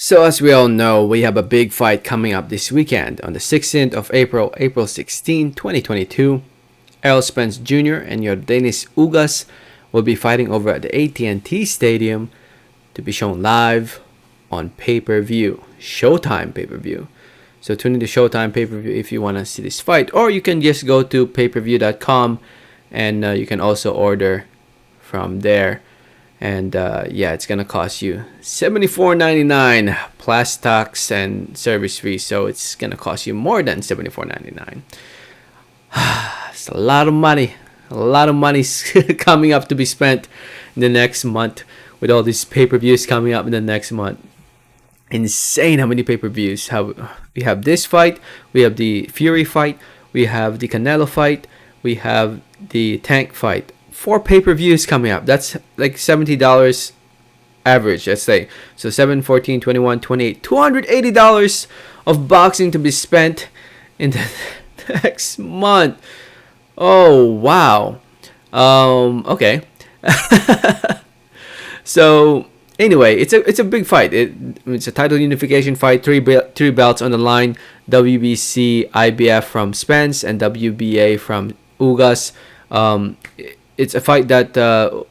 So as we all know, we have a big fight coming up this weekend on the 16th of April, April 16, 2022. Errol Spence Jr. and Yordenis Ugas will be fighting over at the AT&T Stadium to be shown live on pay-per-view, Showtime pay-per-view. So tune into Showtime pay-per-view if you want to see this fight, or you can just go to payperview.com and you can also order from there. And it's gonna cost you $74.99 plus tax and service fee, so it's gonna cost you more than $74.99. It's a lot of money. A lot of money's coming up to be spent in the next month with all these pay-per-views coming up in the next month. Insane how many pay-per-views. We have this fight, we have the Fury fight, we have the Canelo fight, we have the Tank fight. 4 pay-per-views coming up. That's like $70 average, let's say. So 7, 14, 21, 28, $280 of boxing to be spent in the next month. Oh, wow. Okay. So anyway, it's a big fight. It's a title unification fight. Three belts on the line. WBC, IBF from Spence, and WBA from Ugas. It's a fight that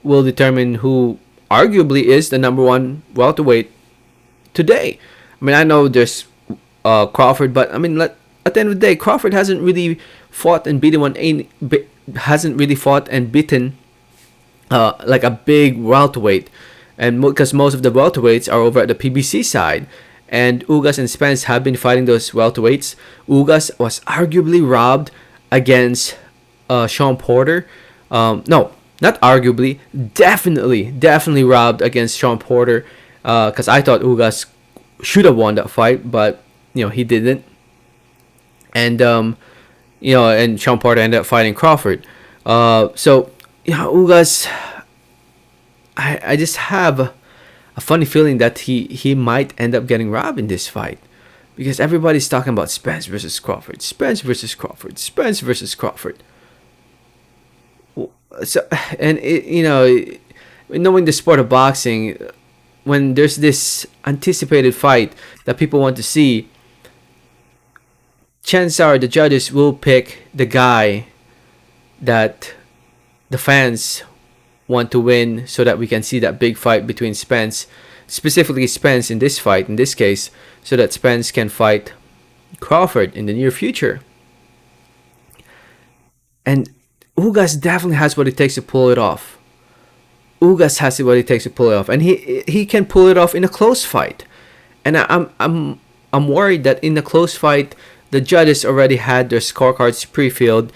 will determine who arguably is the number one welterweight today. I mean, I know there's Crawford, but I mean, at the end of the day, Crawford hasn't really fought and beaten like a big welterweight, and because most of the welterweights are over at the PBC side, and Ugas and Spence have been fighting those welterweights. Ugas was arguably robbed against Sean Porter. No, not arguably, definitely robbed against Sean Porter, because I thought Ugas should have won that fight, but he didn't, and and Sean Porter ended up fighting Crawford. Ugas, I just have a funny feeling that he might end up getting robbed in this fight, because everybody's talking about Spence versus Crawford, Spence versus Crawford, Spence versus Crawford. So, and knowing the sport of boxing, when there's this anticipated fight that people want to see, chances are the judges will pick the guy that the fans want to win, so that we can see that big fight between Spence, specifically Spence in this fight, in this case, so that Spence can fight Crawford in the near future. And Ugas definitely has what it takes to pull it off. Ugas has what it takes to pull it off, and he can pull it off in a close fight. And I'm worried that in a close fight, the judges already had their scorecards pre-filled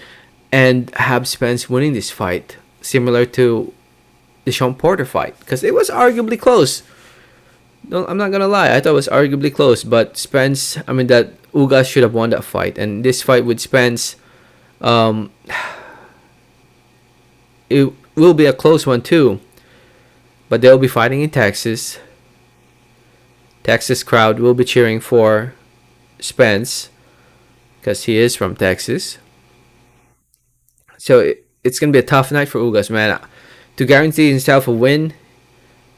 and have Spence winning this fight, similar to the Sean Porter fight, because it was arguably close. No, I'm not gonna lie, I thought it was arguably close, but that Ugas should have won that fight. And this fight with Spence, it will be a close one too, but they'll be fighting in Texas. Texas crowd will be cheering for Spence because he is from Texas. So it's gonna be a tough night for Ugas, man. To guarantee himself a win,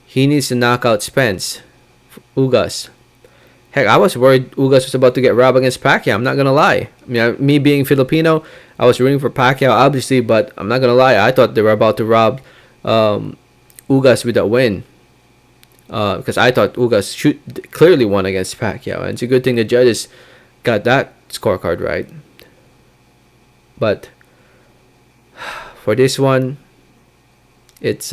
he needs to knock out Spence. Ugas. Heck, I was worried Ugas was about to get robbed against Pacquiao. I'm not gonna lie. I mean, me being Filipino, I was rooting for Pacquiao, obviously, but I'm not gonna lie. I thought they were about to rob Ugas with that win, because I thought Ugas clearly won against Pacquiao, and it's a good thing the judges got that scorecard right. But for this one, it's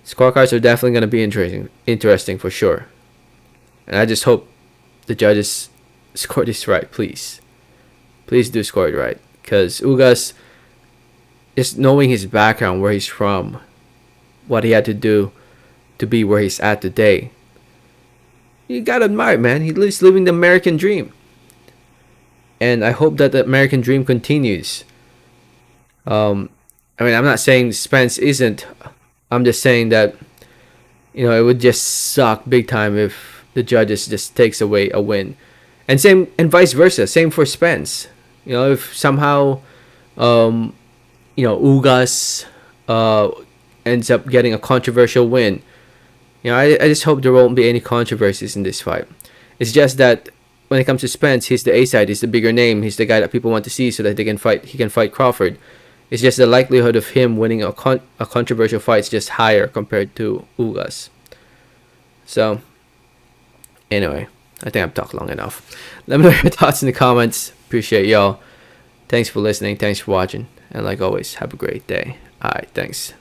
scorecards are definitely gonna be interesting for sure. And I just hope the judges score this right, please. Please do score it right. Because Ugas, just knowing his background, where he's from, what he had to do to be where he's at today, you gotta admire it, man. He's living the American dream. And I hope that the American dream continues. I'm not saying Spence isn't. I'm just saying that, it would just suck big time if the judges just takes away a win, and vice versa. Same for Spence. If somehow, Ugas ends up getting a controversial win, I just hope there won't be any controversies in this fight. It's just that when it comes to Spence, he's the A side. He's the bigger name. He's the guy that people want to see so that they can fight. He can fight Crawford. It's just the likelihood of him winning a controversial fight is just higher compared to Ugas. So, anyway, I think I've talked long enough. Let me know your thoughts in the comments. Appreciate y'all. Thanks for listening. Thanks for watching. And like always, have a great day. Alright, thanks.